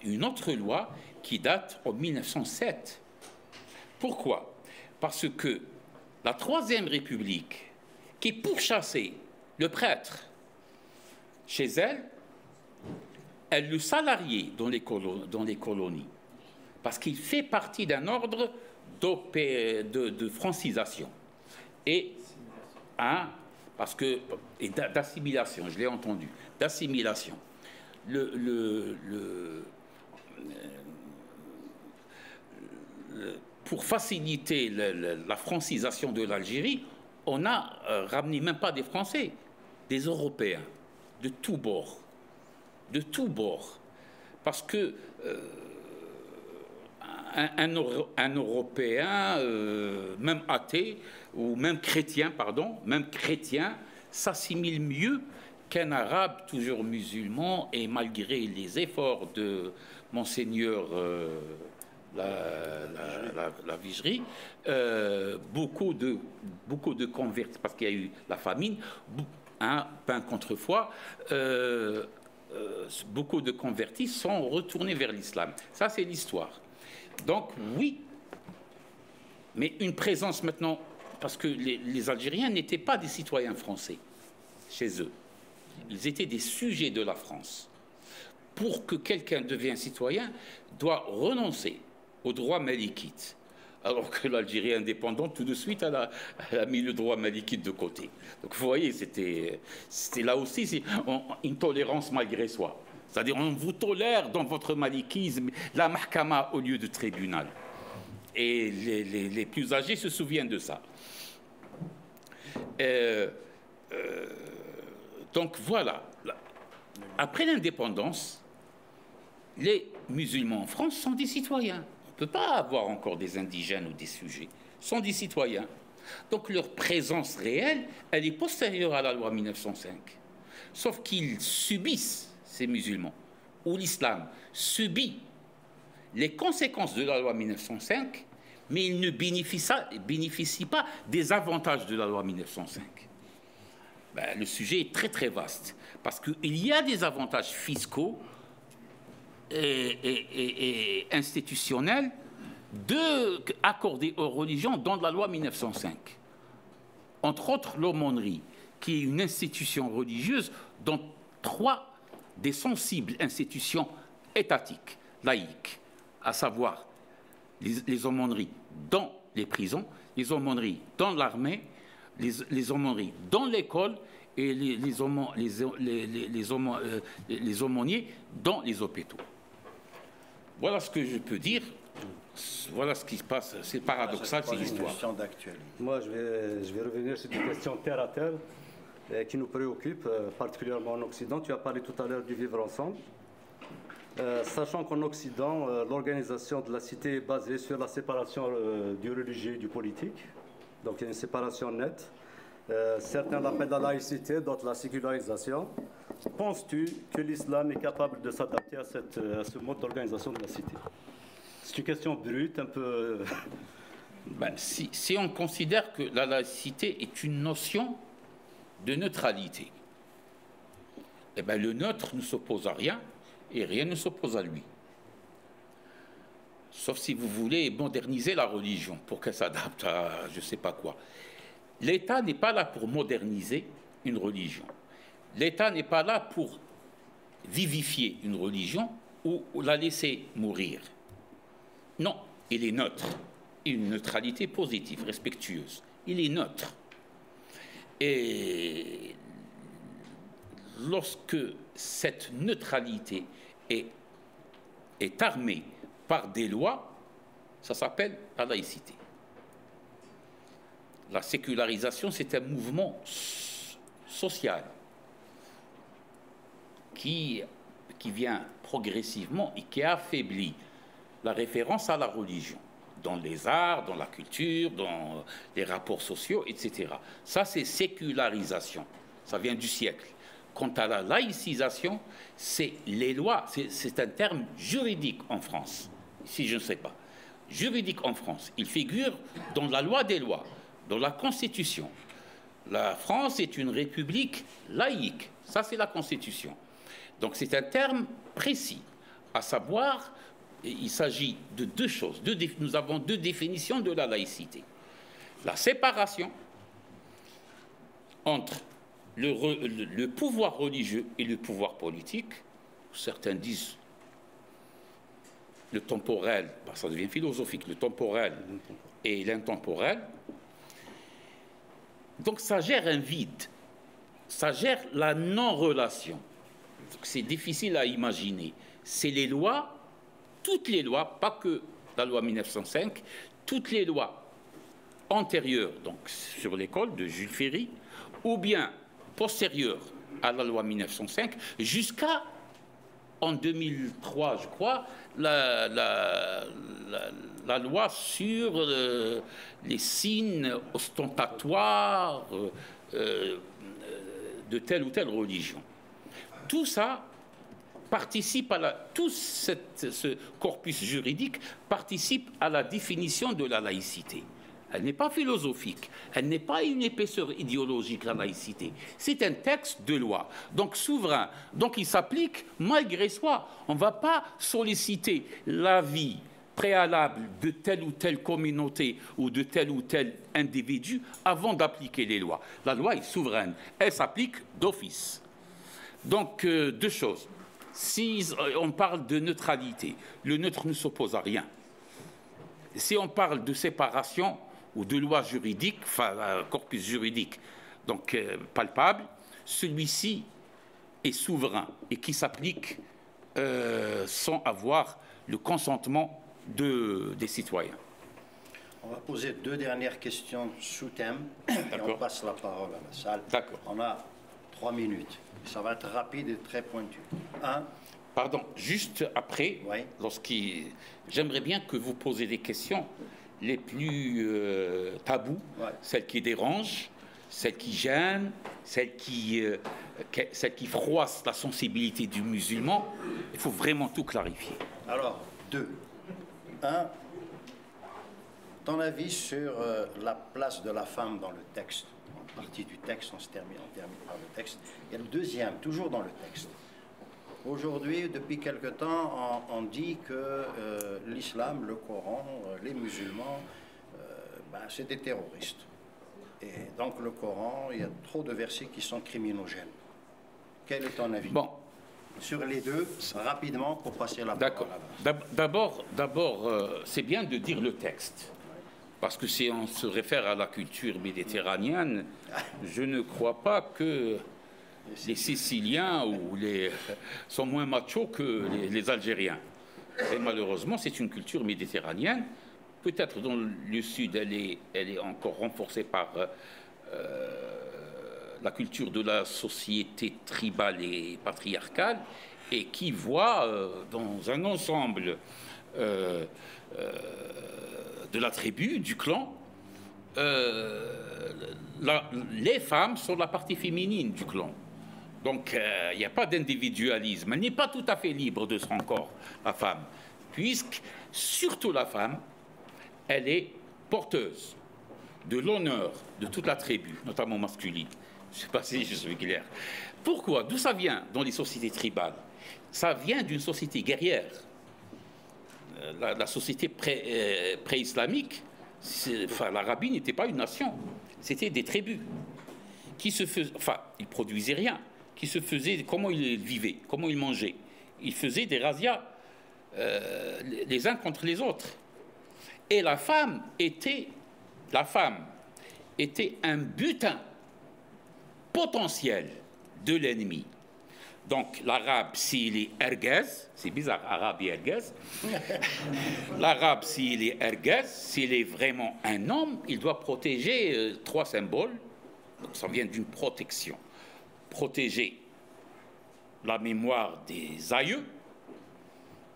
une autre loi qui date en 1907. Pourquoi? Parce que la Troisième République, qui pourchassait le prêtre chez elle, elle le salariait dans les colonies, parce qu'il fait partie d'un ordre de francisation et d'assimilation, je l'ai entendu, d'assimilation. pour faciliter la francisation de l'Algérie, on a ramené même pas des Français, des Européens, de tous bords. De tous bords. Parce que un Européen, même athée, ou même chrétien, s'assimile mieux qu'un Arabe toujours musulman, et malgré les efforts de Monseigneur la Vigerie, beaucoup de convertis, parce qu'il y a eu la famine, pain contre foi, beaucoup de convertis sont retournés vers l'islam. Ça, c'est l'histoire. Donc, oui, mais une présence maintenant, parce que les Algériens n'étaient pas des citoyens français chez eux. Ils étaient des sujets de la France. Pour que quelqu'un devienne citoyen, doit renoncer au droit malikite. Alors que l'Algérie indépendante, tout de suite, elle a mis le droit malikite de côté. Donc vous voyez, c'était là aussi une tolérance malgré soi. C'est-à-dire, on vous tolère dans votre malikisme la mahkama au lieu de tribunal. Et les plus âgés se souviennent de ça. Donc voilà. Après l'indépendance, les musulmans en France sont des citoyens. On ne peut pas avoir encore des indigènes ou des sujets. Ce sont des citoyens. Donc leur présence réelle, elle est postérieure à la loi 1905. Sauf qu'ils subissent, ces musulmans, ou l'islam subit les conséquences de la loi 1905, mais ils ne bénéficient pas des avantages de la loi 1905. Le sujet est très très vaste, parce qu'il y a des avantages fiscaux et institutionnels accordés aux religions dans la loi 1905. Entre autres, l'aumônerie, qui est une institution religieuse dans 3 des sensibles institutions étatiques, laïques, à savoir les aumôneries dans les prisons, les aumôneries dans l'armée, les aumôneries dans l'école et les aumôniers dans les hôpitaux. Voilà ce que je peux dire. Voilà ce qui se passe. C'est paradoxal, c'est l'histoire. Moi, je vais revenir sur des questions terre à terre qui nous préoccupent, particulièrement en Occident. Tu as parlé tout à l'heure du vivre ensemble. Sachant qu'en Occident, l'organisation de la cité est basée sur la séparation du religieux et du politique. Donc il y a une séparation nette. Certains l'appellent la laïcité, d'autres la sécularisation. Penses-tu que l'islam est capable de s'adapter à ce mode d'organisation de la cité? C'est une question brute, un peu... Si on considère que la laïcité est une notion de neutralité, le neutre ne s'oppose à rien et rien ne s'oppose à lui. Sauf si vous voulez moderniser la religion pour qu'elle s'adapte à je ne sais pas quoi. L'État n'est pas là pour moderniser une religion. L'État n'est pas là pour vivifier une religion ou la laisser mourir. Non, il est neutre. Une neutralité positive, respectueuse. Il est neutre. Et lorsque cette neutralité est armée par des lois, ça s'appelle la laïcité. La sécularisation, c'est un mouvement social qui vient progressivement et qui affaiblit la référence à la religion, dans les arts, dans la culture, dans les rapports sociaux, etc. Ça, c'est sécularisation. Ça vient du siècle. Quant à la laïcisation, c'est les lois, c'est un terme juridique en France, si je ne sais pas. Juridique en France. Il figure dans la loi des lois, dans la Constitution. La France est une république laïque. Ça, c'est la Constitution. Donc, c'est un terme précis, à savoir, il s'agit de 2 choses. Nous avons 2 définitions de la laïcité. La séparation entre le pouvoir religieux et le pouvoir politique. Certains disent le temporel, ça devient philosophique, le temporel et l'intemporel. Donc ça gère un vide, ça gère la non-relation. C'est difficile à imaginer. C'est les lois, toutes les lois, pas que la loi 1905, toutes les lois antérieures, donc sur l'école de Jules Ferry, ou bien postérieures à la loi 1905, jusqu'à, en 2003, je crois, la loi sur les signes ostentatoires de telle ou telle religion. Tout ça participe tout ce corpus juridique participe à la définition de la laïcité. Elle n'est pas philosophique, elle n'est pas une épaisseur idéologique, la laïcité. C'est un texte de loi, donc souverain. Donc il s'applique malgré soi. On ne va pas solliciter l'avis préalable de telle ou telle communauté ou de tel ou tel individu avant d'appliquer les lois. La loi est souveraine, elle s'applique d'office. Donc deux choses. Si on parle de neutralité, le neutre ne s'oppose à rien. Si on parle de séparation ou de loi juridique, enfin corpus juridique, donc palpable, celui-ci est souverain et qui s'applique sans avoir le consentement des citoyens. On va poser deux dernières questions sous thème et on passe la parole à la salle. D'accord. On a 3 minutes. Ça va être rapide et très pointu. Pardon, juste après, oui. J'aimerais bien que vous posiez des questions les plus tabous, celles qui dérangent, celles qui gênent, celles qui froissent la sensibilité du musulman. Il faut vraiment tout clarifier. Alors, 2. 1. Ton avis sur la place de la femme dans le texte. En partie du texte, on termine par le texte. Il y a le deuxième, toujours dans le texte. Aujourd'hui, depuis quelque temps, on dit que l'islam, le Coran, les musulmans, c'est des terroristes. Et donc le Coran, il y a trop de versets qui sont criminogènes. Quel est ton avis? Bon. Sur les deux, rapidement, pour passer la parole. D'accord. D'abord, c'est bien de dire le texte. Parce que si on se réfère à la culture méditerranéenne, je ne crois pas que les Siciliens sont moins machos que les Algériens. Et malheureusement, c'est une culture méditerranéenne. Peut-être dans le sud, elle est encore renforcée par la culture de la société tribale et patriarcale, et qui voit dans un ensemble de la tribu, du clan, les femmes sont la partie féminine du clan. Donc, il n'y a pas d'individualisme. Elle n'est pas tout à fait libre de son corps, la femme, puisque, surtout la femme, elle est porteuse de l'honneur de toute la tribu, notamment masculine. Je ne sais pas si je suis clair. Pourquoi? D'où ça vient dans les sociétés tribales? Ça vient d'une société guerrière. La société pré-islamique, l'Arabie n'était pas une nation, c'était des tribus qui se faisaient, ils produisaient rien, qui se faisaient, comment ils vivaient, comment ils mangeaient. Ils faisaient des razzias les uns contre les autres. Et la femme était un butin potentiel de l'ennemi. Donc l'arabe, s'il est ergaz, c'est bizarre, arabe et ergaz. L'arabe, s'il est ergaz, s'il est vraiment un homme, il doit protéger 3 symboles. Donc ça vient d'une protection. Protéger la mémoire des aïeux,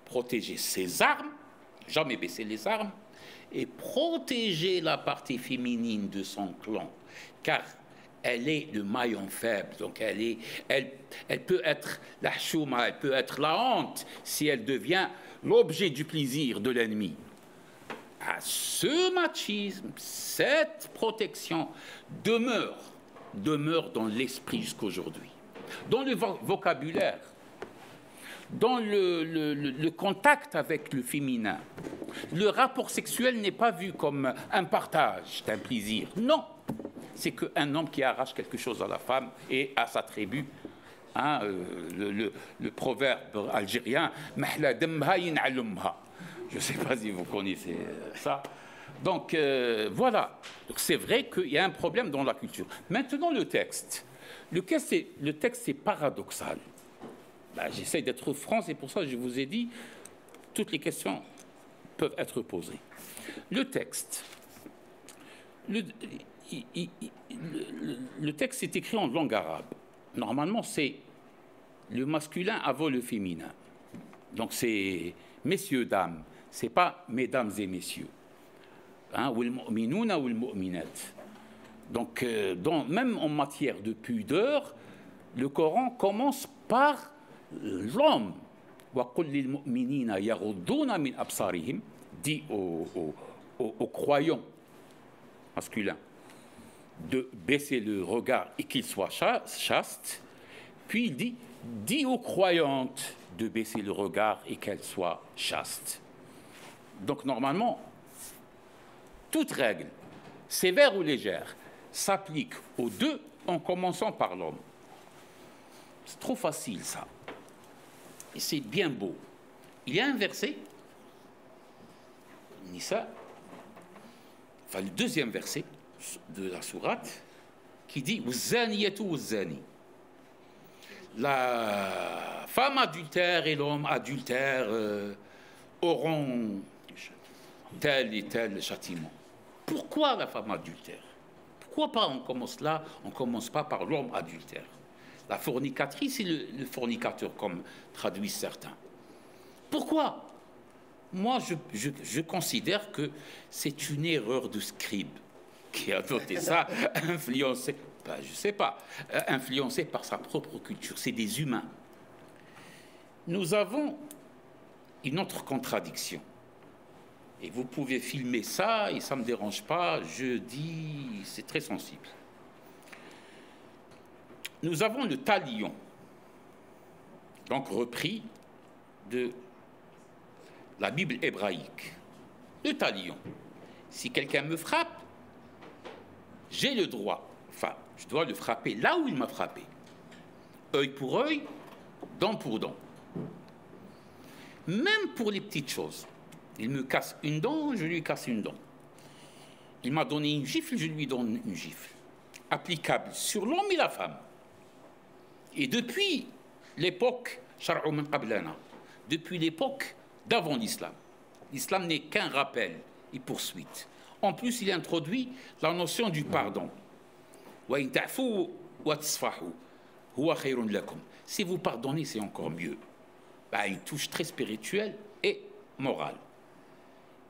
protéger ses armes, jamais baisser les armes, et protéger la partie féminine de son clan, car elle est le maillon faible, donc elle peut être la chouma, elle peut être la honte si elle devient l'objet du plaisir de l'ennemi. À ce machisme, cette protection demeure dans l'esprit jusqu'aujourd'hui, dans le vocabulaire, dans le contact avec le féminin. Le rapport sexuel n'est pas vu comme un partage d'un plaisir, non. C'est qu'un homme qui arrache quelque chose à la femme et à sa tribu. Hein, le proverbe algérien, je ne sais pas si vous connaissez ça. Donc voilà, c'est vrai qu'il y a un problème dans la culture. Maintenant le texte. Le texte est paradoxal. J'essaie d'être franc, c'est pour ça que je vous ai dit toutes les questions peuvent être posées. Le texte. Le texte est écrit en langue arabe. Normalement, c'est le masculin avant le féminin. Donc c'est messieurs, dames. C'est pas mesdames et messieurs. Ou le mu'minouna ou le mu'minat. Donc, même en matière de pudeur, le Coran commence par l'homme. Dit aux croyants masculins de baisser le regard et qu'ils soient chastes. Puis il dit aux croyantes de baisser le regard et qu'elles soient chastes. Donc normalement, toute règle, sévère ou légère, s'applique aux deux en commençant par l'homme. C'est trop facile ça. Et c'est bien beau. Il y a un verset, Nisa, enfin le deuxième verset de la sourate, qui dit Zaniyatou Zani. La femme adultère et l'homme adultère auront tel et tel châtiment. Pourquoi la femme adultère? Pourquoi pas on commence pas par l'homme adultère? La fornicatrice et le fornicateur, comme traduisent certains. Pourquoi? Moi, je considère que c'est une erreur de scribe qui a noté ça, influencé, je ne sais pas, influencé par sa propre culture. C'est des humains. Nous avons une autre contradiction. Et vous pouvez filmer ça, et ça ne me dérange pas, je dis, c'est très sensible. Nous avons le talion, donc repris de la Bible hébraïque. Le talion. Si quelqu'un me frappe, j'ai le droit, enfin, je dois le frapper là où il m'a frappé. Œil pour œil, dent pour dent. Même pour les petites choses. Il me casse une dent, je lui casse une dent. Il m'a donné une gifle, je lui donne une gifle. Applicable sur l'homme et la femme. Et depuis l'époque, depuis l'époque d'avant l'islam, l'islam n'est qu'un rappel et poursuite. En plus, il introduit la notion du pardon. Si vous pardonnez, c'est encore mieux. Une touche très spirituelle et morale.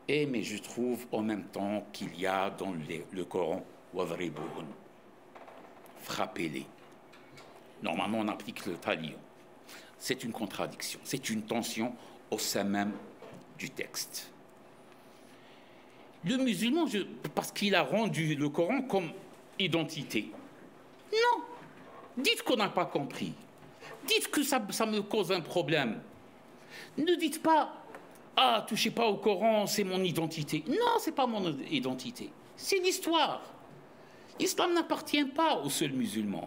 Mais je trouve en même temps qu'il y a dans le Coran frappez-les. Normalement, on applique le talion. C'est une contradiction, c'est une tension au sein même du texte. Le musulman, parce qu'il a rendu le Coran comme identité. Non, dites qu'on n'a pas compris. Dites que ça me cause un problème. Ne dites pas « Ah, touchez pas au Coran, c'est mon identité ». Non, c'est pas mon identité, c'est l'histoire. L'islam n'appartient pas aux seuls musulmans.